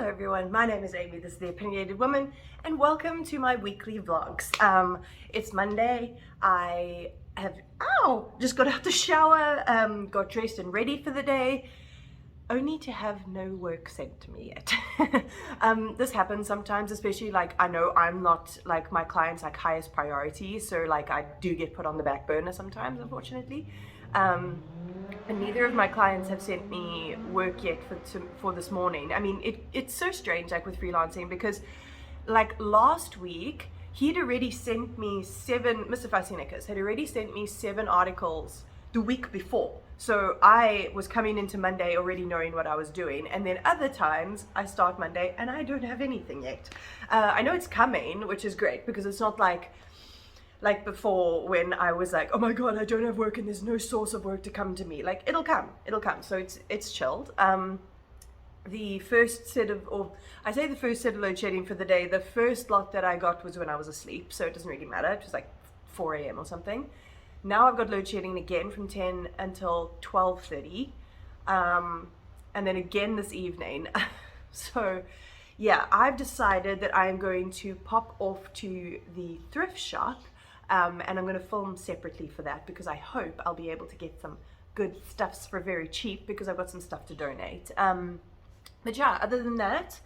Hello everyone, my name is Amy, this is The Opinionated Woman, and welcome to my weekly vlogs. It's Monday. I have just got out the shower, got dressed and ready for the day, only to have no work sent to me yet. This happens sometimes, especially like I know I'm not like my clients like highest priority, so like I do get put on the back burner sometimes, unfortunately. And neither of my clients have sent me work yet for this morning. I mean, it's so strange like with freelancing, because like last week he'd already sent me Mr. Fascinicus had already sent me 7 articles the week before. So I was coming into Monday already knowing what I was doing, and then other times I start Monday and I don't have anything yet. I know it's coming, which is great, because it's not like before when I was like, oh my god, I don't have work and there's no source of work to come to me. Like it'll come, so it's chilled. The first set of load shedding for the day, the first lot that I got was when I was asleep, so it doesn't really matter. It was like 4 a.m. or something. Now I've got load shedding again from 10 until 12:30, and then again this evening. So yeah, I've decided that I am going to pop off to the thrift shop, and I'm going to film separately for that, because I hope I'll be able to get some good stuffs for very cheap, because I've got some stuff to donate. But yeah, other than that,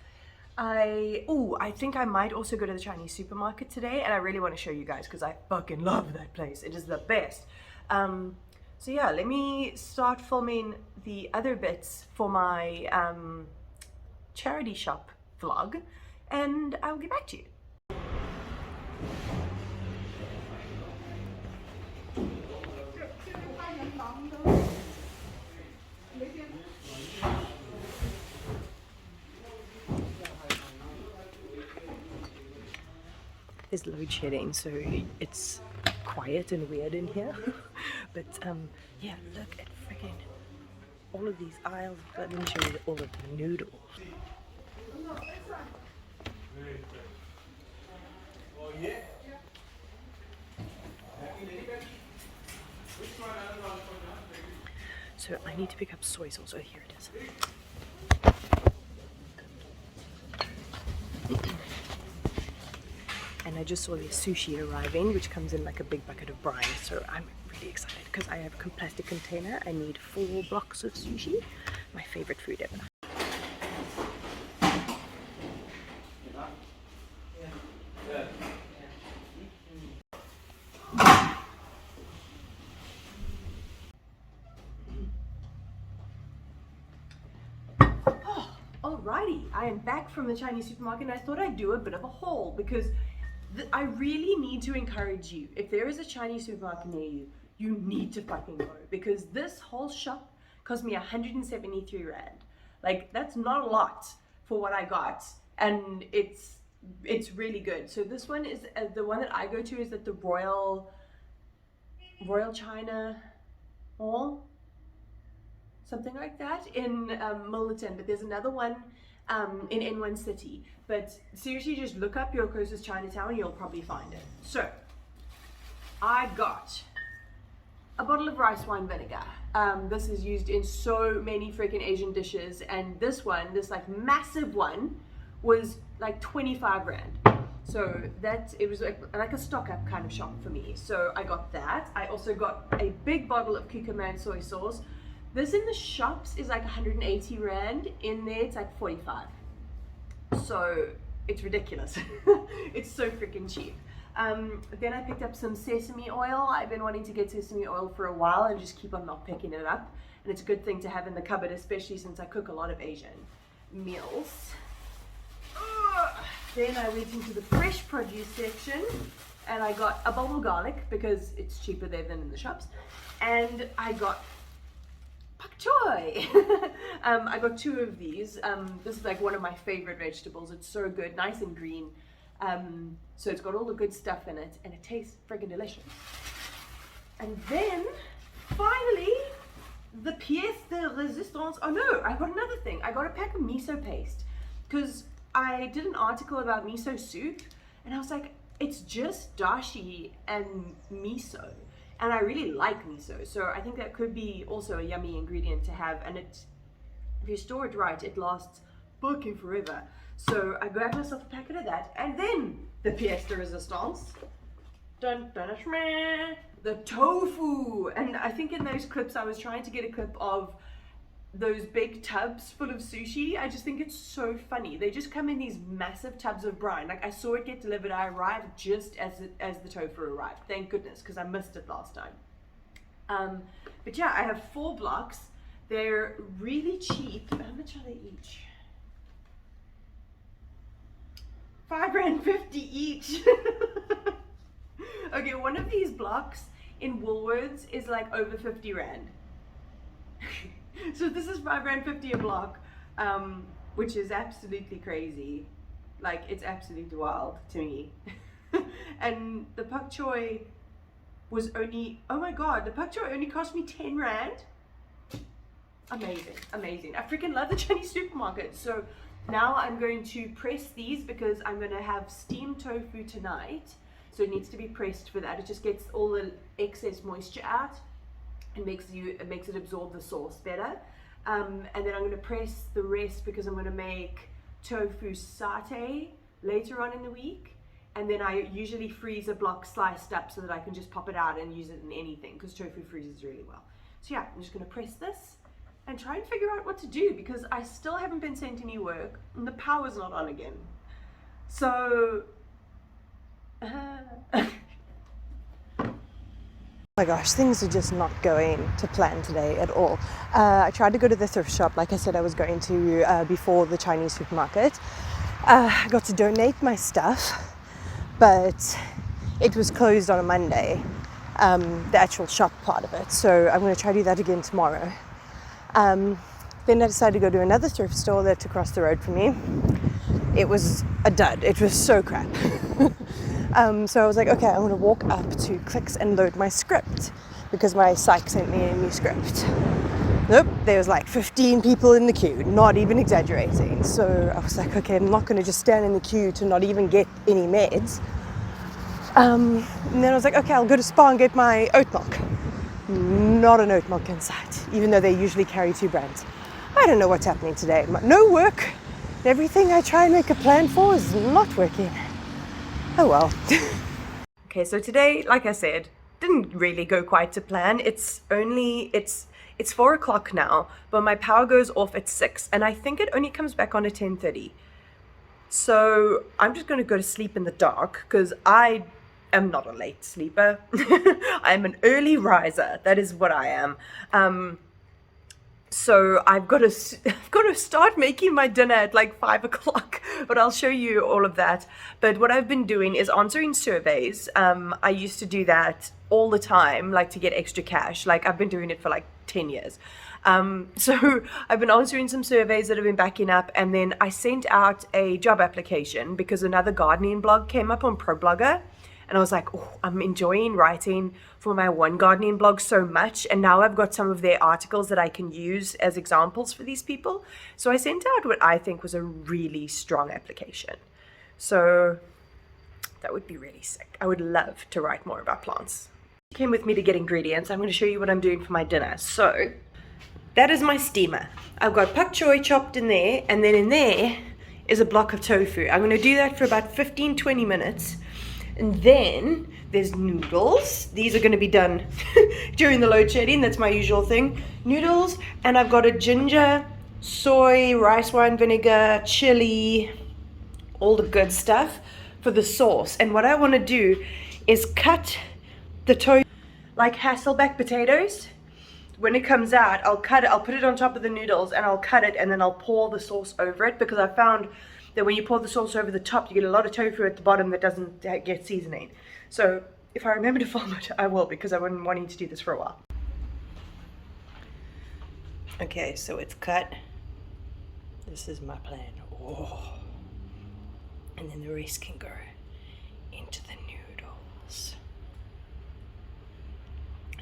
I think I might also go to the Chinese supermarket today, and I really want to show you guys because I fucking love that place. It is the best. So yeah, let me start filming the other bits for my charity shop vlog, and I will get back to you. There's load shedding, so it's quiet and weird in here. But yeah, look at freaking all of these aisles. Let me show you all of the noodles. So I need to pick up soy sauce. Oh, here it is. And I just saw the sushi arriving, which comes in like a big bucket of brine. So I'm really excited because I have a plastic container. I need 4 blocks of sushi. My favorite food ever. Alrighty, I am back from the Chinese supermarket, and I thought I'd do a bit of a haul, because I really need to encourage you. If there is a Chinese supermarket near you, you need to fucking go, because this whole shop cost me 173 rand. Like, that's not a lot for what I got, and it's really good. So this one is the one that I go to is at the Royal China Mall, something like that, in Milton. But there's another one in N1 City. But seriously, just look up your closest Chinatown and you'll probably find it. So I got a bottle of rice wine vinegar. This is used in so many freaking Asian dishes, and this like massive one was like 25 rand. So it was like a stock up kind of shop for me. So I got that. I also got a big bottle of cucumber and soy sauce. This in the shops is like 180 rand. In there it's like 45. So it's ridiculous. It's so freaking cheap. Then I picked up some sesame oil. I've been wanting to get sesame oil for a while and just keep on not picking it up. And it's a good thing to have in the cupboard, especially since I cook a lot of Asian meals. Then I went into the fresh produce section and I got a bulb of garlic because it's cheaper there than in the shops. And I got pak choy. I got 2 of these. This is like one of my favorite vegetables. It's so good, nice and green. So it's got all the good stuff in it, and it tastes friggin' delicious. And then, finally, the pièce de résistance. Oh no, I got another thing. I got a pack of miso paste, because I did an article about miso soup, and I was like, it's just dashi and miso. And I really like miso, so I think that could be also a yummy ingredient to have. And if you store it right, it lasts fucking forever. So I grabbed myself a packet of that, and then the pièce de résistance. Dun, dun, dun, the tofu. And I think in those clips I was trying to get a clip of those big tubs full of sushi. I just think it's so funny. They just come in these massive tubs of brine. Like, I saw it get delivered. I arrived just as the tofu arrived. Thank goodness, because I missed it last time. But yeah, I have 4 blocks. They're really cheap. How much are they each? £5.50 each. Okay, one of these blocks in Woolworths is like over 50 Rand. So this is £5.50 a block, which is absolutely crazy. Like, it's absolutely wild to me. And the pak choy was only, oh my god, the pak choy only cost me 10 Rand. Amazing, amazing. I freaking love the Chinese supermarket. So now I'm going to press these because I'm going to have steamed tofu tonight. So it needs to be pressed for that. It just gets all the excess moisture out and makes it absorb the sauce better. And then I'm going to press the rest because I'm going to make tofu satay later on in the week. And then I usually freeze a block sliced up so that I can just pop it out and use it in anything, because tofu freezes really well. So yeah, I'm just going to press this and try and figure out what to do, because I still haven't been sent any work and the power's not on again. So oh my gosh, things are just not going to plan today at all. I tried to go to the thrift shop like I said I was going to before the Chinese supermarket. I got to donate my stuff, but it was closed on a Monday, the actual shop part of it. So I'm going to try to do that again tomorrow. Then I decided to go to another thrift store that's across the road from me. It was a dud. It was so crap. So I was like, okay, I'm going to walk up to Clicks and load my script, because my psych sent me a new script. Nope, there was like 15 people in the queue, not even exaggerating. So I was like, okay, I'm not going to just stand in the queue to not even get any meds. And then I was like, okay, I'll go to Spa and get my oat milk. Not an oat milk in sight, even though they usually carry 2 brands. I don't know what's happening today. No work. Everything I try and make a plan for is not working. Oh well. Okay, so today, like I said, didn't really go quite to plan. It's 4 o'clock now, but my power goes off at 6, and I think it only comes back on at 10:30. So I'm just going to go to sleep in the dark, because I am not a late sleeper. I'm an early riser. That is what I am. So I've got to start making my dinner at like 5 o'clock, but I'll show you all of that. But what I've been doing is answering surveys. I used to do that all the time, like to get extra cash. Like, I've been doing it for like 10 years. So I've been answering some surveys that have been backing up, and then I sent out a job application because another gardening blog came up on ProBlogger. And I was like, oh, I'm enjoying writing for my one gardening blog so much. And now I've got some of their articles that I can use as examples for these people. So I sent out what I think was a really strong application. So that would be really sick. I would love to write more about plants. You came with me to get ingredients. I'm going to show you what I'm doing for my dinner. So that is my steamer. I've got pak choy chopped in there. And then in there is a block of tofu. I'm going to do that for about 15-20 minutes. And then there's noodles. These are going to be done during the load shedding. That's my usual thing. Noodles. And I've got a ginger, soy, rice wine vinegar, chili, all the good stuff for the sauce. And what I want to do is cut the tofu like Hasselback potatoes. When it comes out, I'll cut it. I'll put it on top of the noodles and I'll cut it, and then I'll pour the sauce over it, because I found that when you pour the sauce over the top, you get a lot of tofu at the bottom that doesn't get seasoning. So if I remember to film it, I will, because I've been wanting to do this for a while. Okay, so it's cut. This is my plan. Oh. And then the rest can go into the noodles.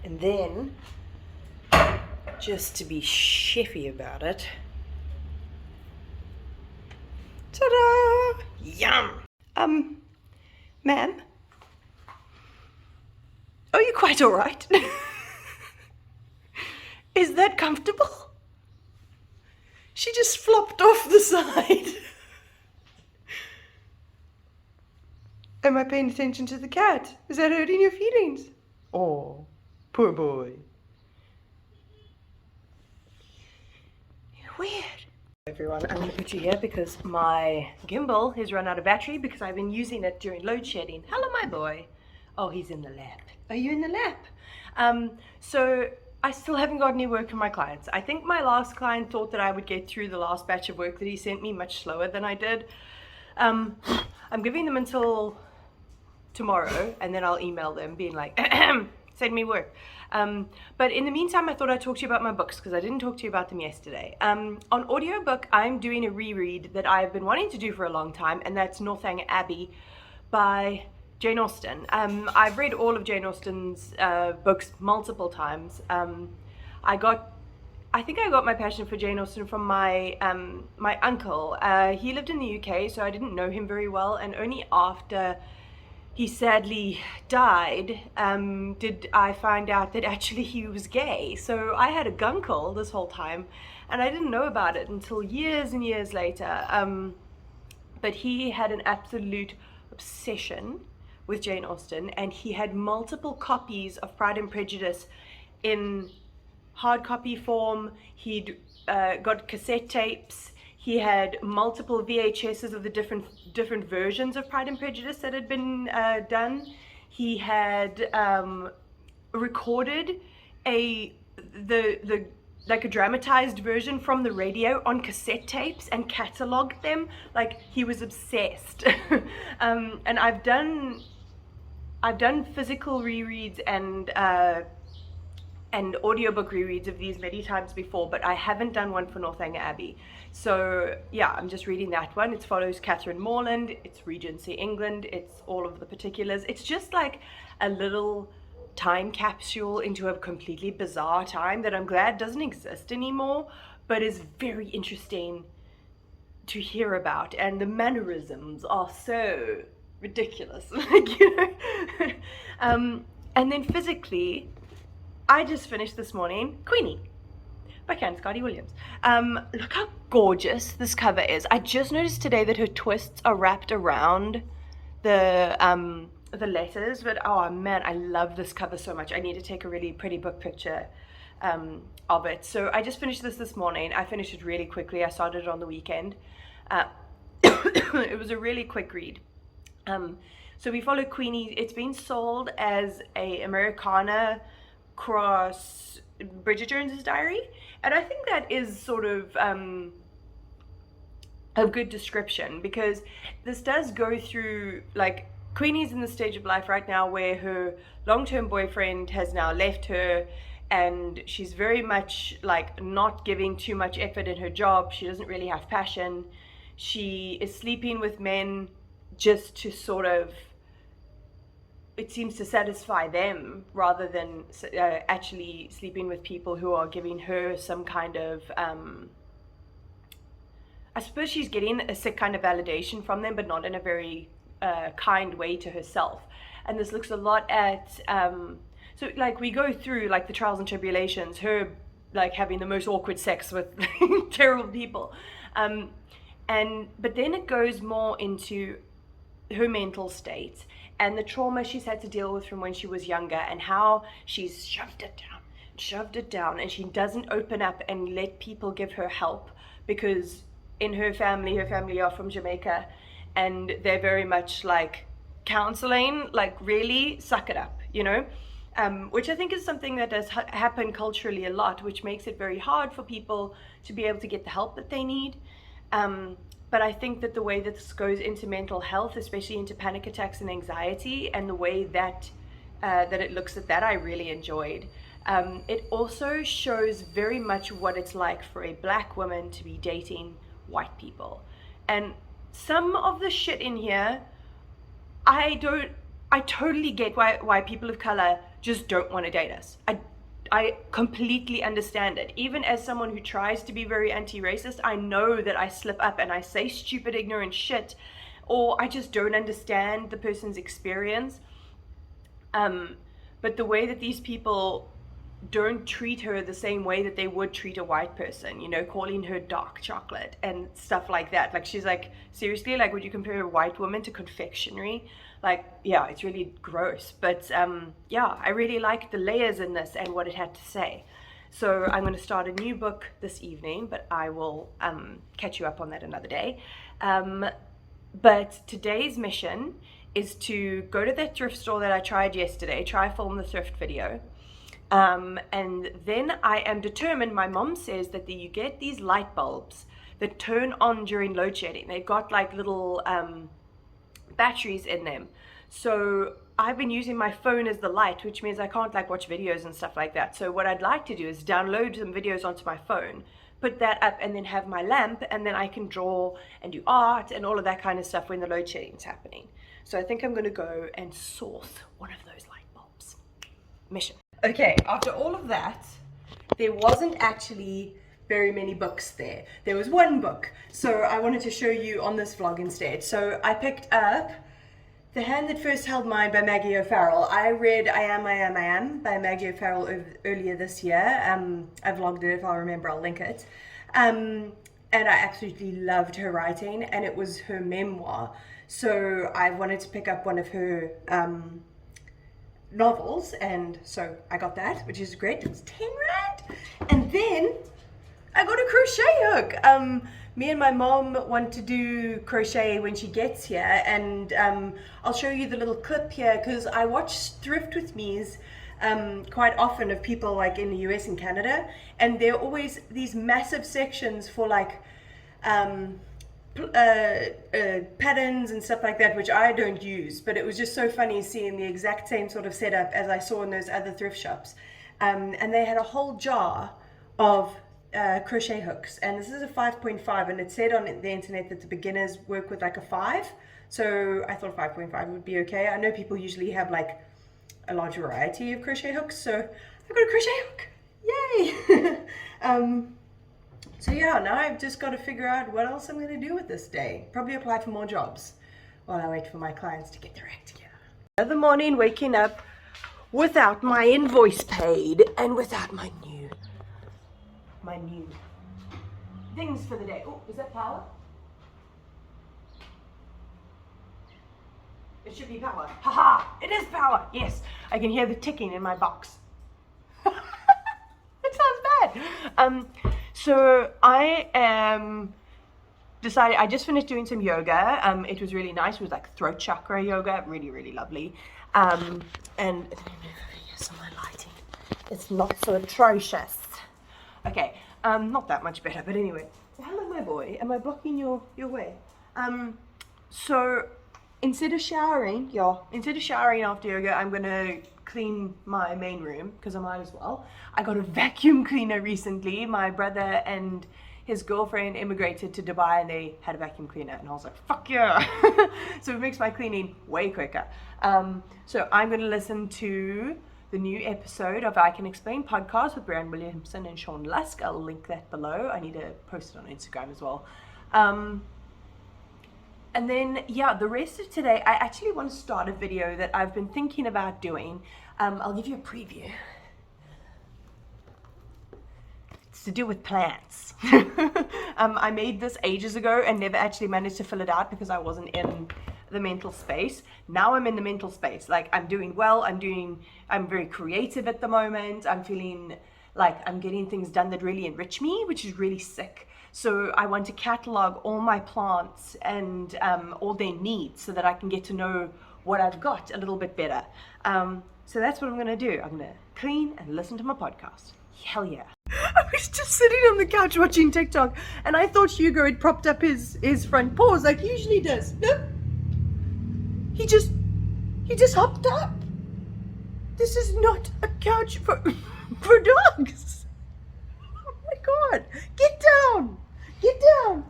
And then, just to be chefy about it, ta-da! Yum! Ma'am? Are you quite all right? Is that comfortable? She just flopped off the side. Am I paying attention to the cat? Is that hurting your feelings? Oh, poor boy. Weird. Everyone, I'm going to put you here because my gimbal has run out of battery because I've been using it during load shedding. Hello, my boy. Oh, he's in the lab. Are you in the lab? So I still haven't got any work from my clients. I think my last client thought that I would get through the last batch of work that he sent me much slower than I did. I'm giving them until tomorrow, and then I'll email them being like, send me work. But in the meantime, I thought I'd talk to you about my books because I didn't talk to you about them yesterday. On audiobook, I'm doing a reread that I've been wanting to do for a long time, and that's Northanger Abbey by Jane Austen. I've read all of Jane Austen's books multiple times. I think I got my passion for Jane Austen from my my uncle. He lived in the UK, so I didn't know him very well, and only after he sadly died did I find out that actually he was gay. So I had a gunkle this whole time, and I didn't know about it until years and years later. But he had an absolute obsession with Jane Austen, and he had multiple copies of Pride and Prejudice in hard copy form. He'd got cassette tapes. He had multiple VHSs of the different versions of Pride and Prejudice that had been done. He had recorded like a dramatized version from the radio on cassette tapes and cataloged them. Like, he was obsessed. And I've done physical rereads and audiobook rereads of these many times before, but I haven't done one for Northanger Abbey. So yeah, I'm just reading that one. It follows Catherine Morland, it's Regency England, it's all of the particulars. It's just like a little time capsule into a completely bizarre time that I'm glad doesn't exist anymore, but is very interesting to hear about, and the mannerisms are so ridiculous. Like, you know. And then physically, I just finished this morning Queenie by Candice Carty Williams. Look how gorgeous this cover is. I just noticed today that her twists are wrapped around the letters, but oh man, I love this cover so much. I need to take a really pretty book picture of it. So I just finished this morning. I finished it really quickly. I started it on the weekend. It was a really quick read. So we follow Queenie. It's been sold as a Americana cross Bridget Jones's Diary, and I think that is sort of a good description, because this does go through, like, Queenie's in the stage of life right now where her long-term boyfriend has now left her, and she's very much like not giving too much effort in her job. She doesn't really have passion. She is sleeping with men just to sort of, it seems, to satisfy them, rather than actually sleeping with people who are giving her some kind of, I suppose she's getting a sick kind of validation from them, but not in a very kind way to herself. And this looks a lot at, so like we go through like the trials and tribulations, her like having the most awkward sex with terrible people. But then it goes more into her mental state and the trauma she's had to deal with from when she was younger, and how she's shoved it down, and she doesn't open up and let people give her help, because in her family are from Jamaica, and they're very much like counseling, like really suck it up, you know, which I think is something that does happen culturally a lot, which makes it very hard for people to be able to get the help that they need. But I think that the way that this goes into mental health, especially into panic attacks and anxiety, and the way that that it looks at that, I really enjoyed. It also shows very much what it's like for a black woman to be dating white people. And some of the shit in here, I totally get why people of color just don't want to date us. I completely understand it. Even as someone who tries to be very anti-racist, I know that I slip up and I say stupid, ignorant shit, or I just don't understand the person's experience. But the way that these people don't treat her the same way that they would treat a white person, you know, calling her dark chocolate and stuff like that. Like, she's like, seriously, like, would you compare a white woman to confectionery? Like, yeah, it's really gross. But yeah, I really liked the layers in this and what it had to say. So I'm going to start a new book this evening, but I will catch you up on that another day. But today's mission is to go to that thrift store that I tried yesterday, try film the thrift video. And then I am determined, my mom says that you get these light bulbs that turn on during load shedding. They've got like little batteries in them. So I've been using my phone as the light, which means I can't like watch videos and stuff like that. So what I'd like to do is download some videos onto my phone, put that up, and then have my lamp, and then I can draw and do art and all of that kind of stuff when the load shedding is happening. So I think I'm going to go and source one of those light bulbs. Mission. Okay, after all of that, there wasn't actually very many books there. There was one book, so I wanted to show you on this vlog instead. So I picked up The Hand That First Held Mine by Maggie O'Farrell. I read I Am by Maggie O'Farrell earlier this year. I vlogged it. If I remember, I'll link it. And I absolutely loved her writing, and it was her memoir. So I wanted to pick up one of her novels, and so I got that, which is great. It was 10 rand. And then I got a crochet hook. Me and my mom want to do crochet when she gets here, and I'll show you the little clip here because I watch Thrift With Me's quite often of people like in the US and Canada, and there are always these massive sections for like patterns and stuff like that, which I don't use, but it was just so funny seeing the exact same sort of setup as I saw in those other thrift shops. And they had a whole jar of crochet hooks, and this is a 5.5, and it said on the internet that the beginners work with like a 5, so I thought 5.5 would be okay. I know people usually have like a large variety of crochet hooks, so I've got a crochet hook. Yay! So yeah, now I've just got to figure out what else I'm going to do with this day. Probably apply for more jobs while I wait for my clients to get their act together. Another morning waking up without my invoice paid and without my new things for the day. Oh, is that power? It should be power. Haha, it is power. Yes, I can hear the ticking in my box. It sounds bad. So I decided, I just finished doing some yoga. It was really nice. It was like throat chakra yoga, really, really lovely. And yes, my lighting, it's not so atrocious. Okay, not that much better, but anyway. Hello, my boy. Am I blocking your way? So instead of showering after yoga, I'm gonna clean my main room because I might as well. I got a vacuum cleaner recently. My brother and his girlfriend immigrated to Dubai and they had a vacuum cleaner, and I was like, fuck yeah. So it makes my cleaning way quicker. So I'm going to listen to the new episode of I Can Explain podcast with Brian Williamson and Sean Lusk. I'll link that below. I need to post it on Instagram as well. And then, yeah, the rest of today, I actually want to start a video that I've been thinking about doing. I'll give you a preview. It's to do with plants. I made this ages ago and never actually managed to fill it out because I wasn't in the mental space. Now I'm in the mental space. Like, I'm doing well. I'm very creative at the moment. I'm feeling like I'm getting things done that really enrich me, which is really sick. So I want to catalog all my plants and all their needs so that I can get to know what I've got a little bit better. So that's what I'm going to do. I'm going to clean and listen to my podcast. Hell yeah. I was just sitting on the couch watching TikTok and I thought Hugo had propped up his front paws like he usually does. No. He just hopped up. This is not a couch for dogs. Oh my God. Get down. Get down.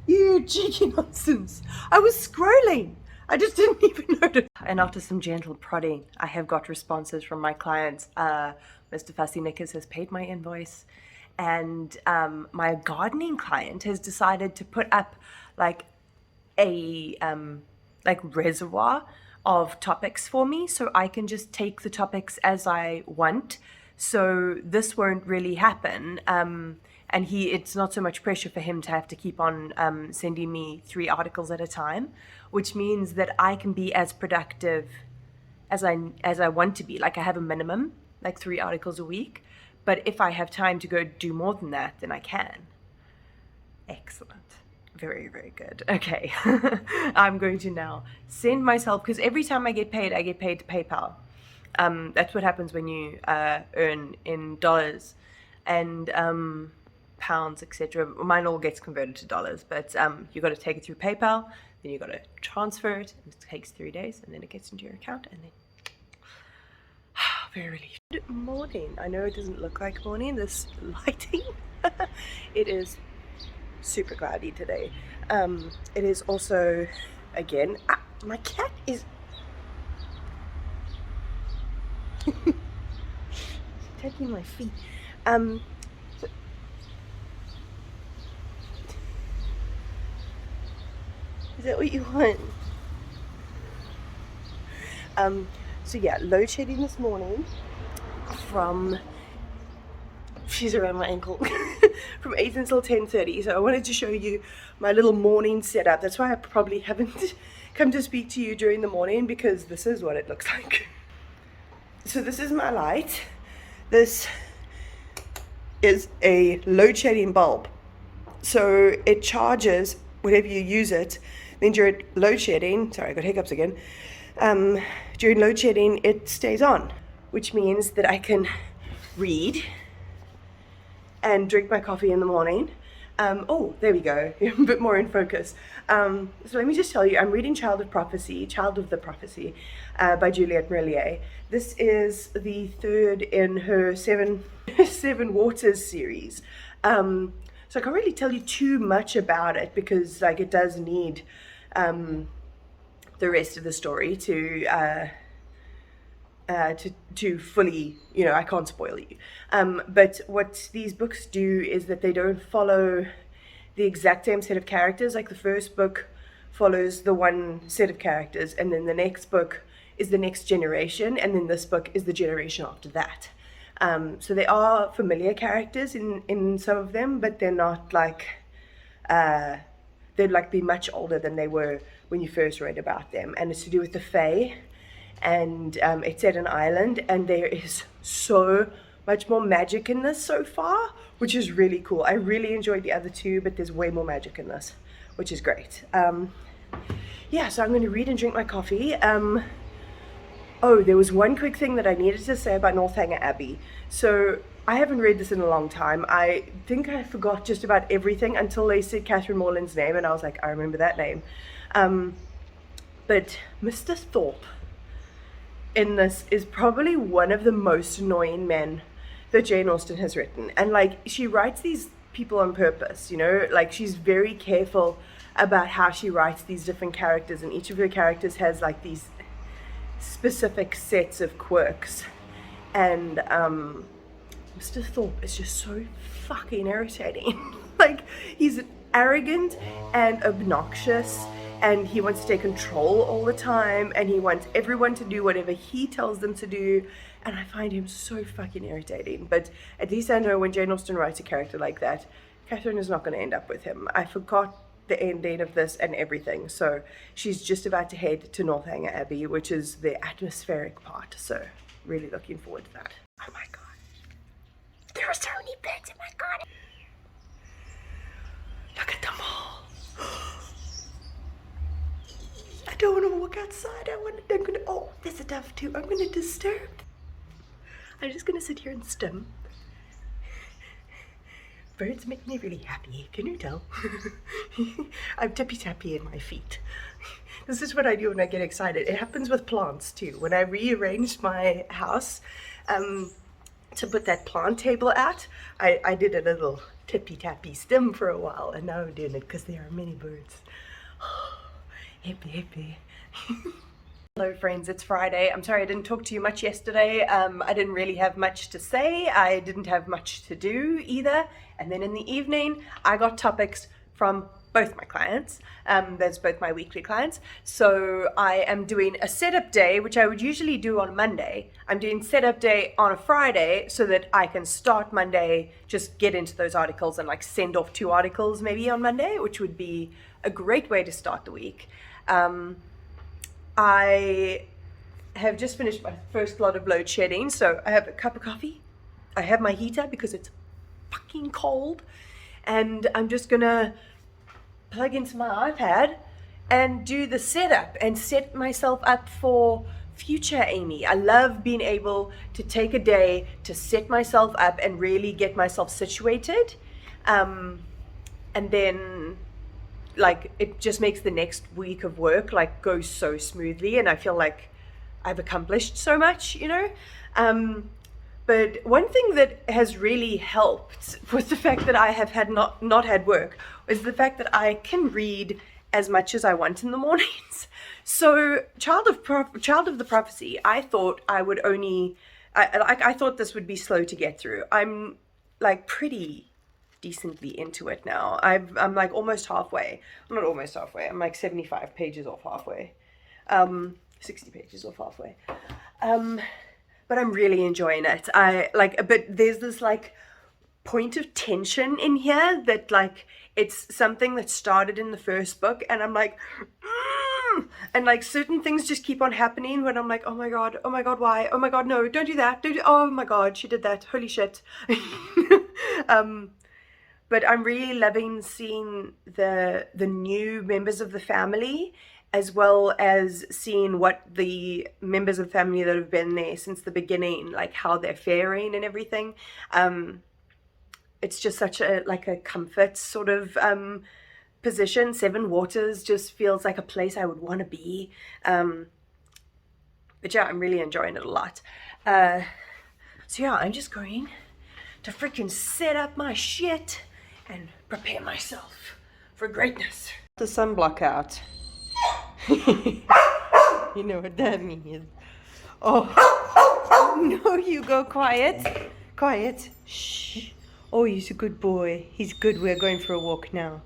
You cheeky nonsense. I was scrolling. I just didn't even notice. And after some gentle prodding, I have got responses from my clients. Mr. Fussy Knickers has paid my invoice. And my gardening client has decided to put up like a reservoir of topics for me, so I can just take the topics as I want so this won't really happen. And it's not so much pressure for him to have to keep on sending me 3 articles at a time, which means that I can be as productive as I want to be. Like, I have a minimum, like 3 articles a week, but if I have time to go do more than that, then I can. Excellent. Very, very good. Okay. I'm going to now send myself, because every time I get paid to PayPal. That's what happens when you earn in dollars and pounds, etc. Mine all gets converted to dollars, but you got to take it through PayPal, then you got to transfer it, and it takes 3 days, and then it gets into your account, and then very relieved. Good morning. I know it doesn't look like morning, this lighting. It is super cloudy today. It is also, again, my cat is taking my feet. Is that what you want? So yeah, load shedding this morning from, she's around my ankle, from 8 until 10:30. So I wanted to show you my little morning setup. That's why I probably haven't come to speak to you during the morning, because this is what it looks like. So this is my light. This is a load shedding bulb. So it charges whenever you use it. Then during load shedding, sorry, I got hiccups again. During load shedding, it stays on, which means that I can read and drink my coffee in the morning. Oh, there we go, a bit more in focus. So let me just tell you, I'm reading Child of the Prophecy by Juliette Merlier. This is the 3rd in her Seven Waters series. So I can't really tell you too much about it, because like it does need the rest of the story to fully, you know, I can't spoil you. But what these books do is that they don't follow the exact same set of characters. Like the first book follows the one set of characters, and then the next book is the next generation, and then this book is the generation after that. So they are familiar characters in some of them, but they're not like, they'd like be much older than they were when you first read about them. And it's to do with the Fae, and it's at an island, and there is so much more magic in this so far, which is really cool. I really enjoyed the other 2, but there's way more magic in this, which is great. Yeah, so I'm going to read and drink my coffee. Oh, there was one quick thing that I needed to say about Northanger Abbey. So I haven't read this in a long time. I think I forgot just about everything until they said Catherine Morland's name, and I was like, I remember that name. But Mr. Thorpe in this is probably one of the most annoying men that Jane Austen has written. And like, she writes these people on purpose, you know, like she's very careful about how she writes these different characters, and each of her characters has like these specific sets of quirks. And Mr. Thorpe is just so fucking irritating. Like, he's arrogant and obnoxious, and he wants to take control all the time, and he wants everyone to do whatever he tells them to do, and I find him so fucking irritating. But at least I know when Jane Austen writes a character like that, Catherine is not going to end up with him. I forgot the ending of this and everything, so she's just about to head to Northanger Abbey, which is the atmospheric part, so really looking forward to that. Oh my god, there are so many beds, oh my god, look at them all. I don't want to walk outside. I'm gonna, oh, there's a dove too. I'm gonna disturb. I'm just gonna sit here and stim. Birds make me really happy. Can you tell? I'm tappy in my feet. This is what I do when I get excited. It happens with plants too. When I rearranged my house to put that plant table out, I did a little tappy stim for a while, and now I'm doing it because there are many birds. Happy. Hello friends, it's Friday. I'm sorry I didn't talk to you much yesterday. I didn't really have much to say. I didn't have much to do either. And then in the evening, I got topics from both my clients. There's both my weekly clients. So I am doing a setup day, which I would usually do on Monday. I'm doing setup day on a Friday so that I can start Monday, just get into those articles and like send off 2 articles maybe on Monday, which would be a great way to start the week. I have just finished my first lot of load shedding. So I have a cup of coffee. I have my heater because it's fucking cold. And I'm just gonna plug into my iPad and do the setup and set myself up for future Amy. I love being able to take a day to set myself up and really get myself situated. And then like it just makes the next week of work like go so smoothly, and I feel like I've accomplished so much, you know. But one thing that has really helped with the fact that I have had not had work is the fact that I can read as much as I want in the mornings. So Child of the Prophecy, I thought I would only, I thought this would be slow to get through. I'm like pretty decently into it now. I'm like almost halfway. I'm not almost halfway. I'm like 75 pages off halfway. 60 pages off halfway. But I'm really enjoying it. But there's this like point of tension in here that like it's something that started in the first book, and I'm like, and like certain things just keep on happening when I'm like, oh my god, why? Oh my god, no, don't do that. Oh my god, she did that. Holy shit. But I'm really loving seeing the new members of the family, as well as seeing what the members of the family that have been there since the beginning, like how they're faring and everything. It's just such a like a comfort sort of position. Seven Waters just feels like a place I would want to be. But yeah, I'm really enjoying it a lot. So yeah, I'm just going to freaking set up my shit and prepare myself for greatness. The sunblock out. You know what that means. Oh no, you go quiet. Quiet. Shh. Oh, he's a good boy. He's good. We're going for a walk now.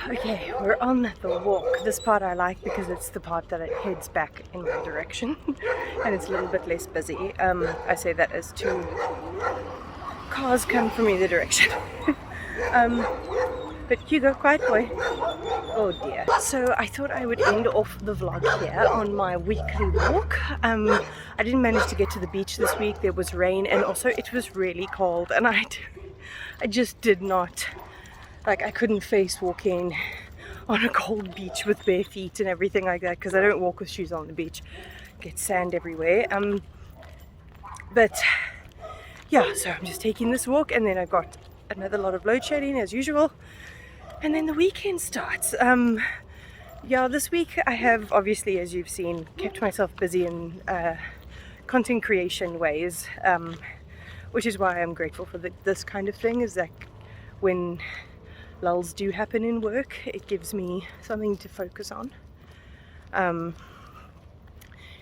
Okay, we're on the walk. This part I like because it's the part that it heads back in my direction and it's a little bit less busy. I say that as 2 cars come from either direction. But Hugo, quiet boy. Oh dear. So I thought I would end off the vlog here on my weekly walk. I didn't manage to get to the beach this week. There was rain, and also it was really cold, and I just did not, like, I couldn't face walking on a cold beach with bare feet and everything like that, because I don't walk with shoes on the beach. Get sand everywhere. But yeah, so I'm just taking this walk, and then I've got another lot of load shedding as usual. And then the weekend starts. Yeah, this week I have, obviously, as you've seen, kept myself busy in content creation ways, which is why I'm grateful for this kind of thing, is that when lulls do happen in work, it gives me something to focus on.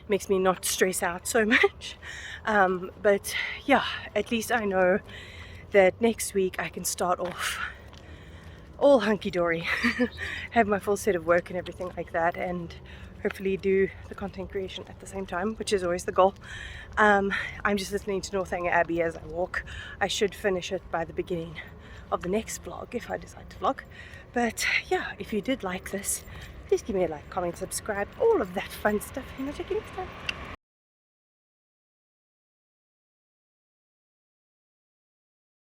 Makes me not stress out so much. But yeah, at least I know that next week I can start off all hunky-dory, have my full set of work and everything like that, and hopefully do the content creation at the same time, which is always the goal. I'm just listening to Northanger Abbey as I walk. I should finish it by the beginning of the next vlog if I decide to vlog. But yeah, if you did like this, please give me a like, comment, subscribe, all of that fun stuff, and I'll check you next time.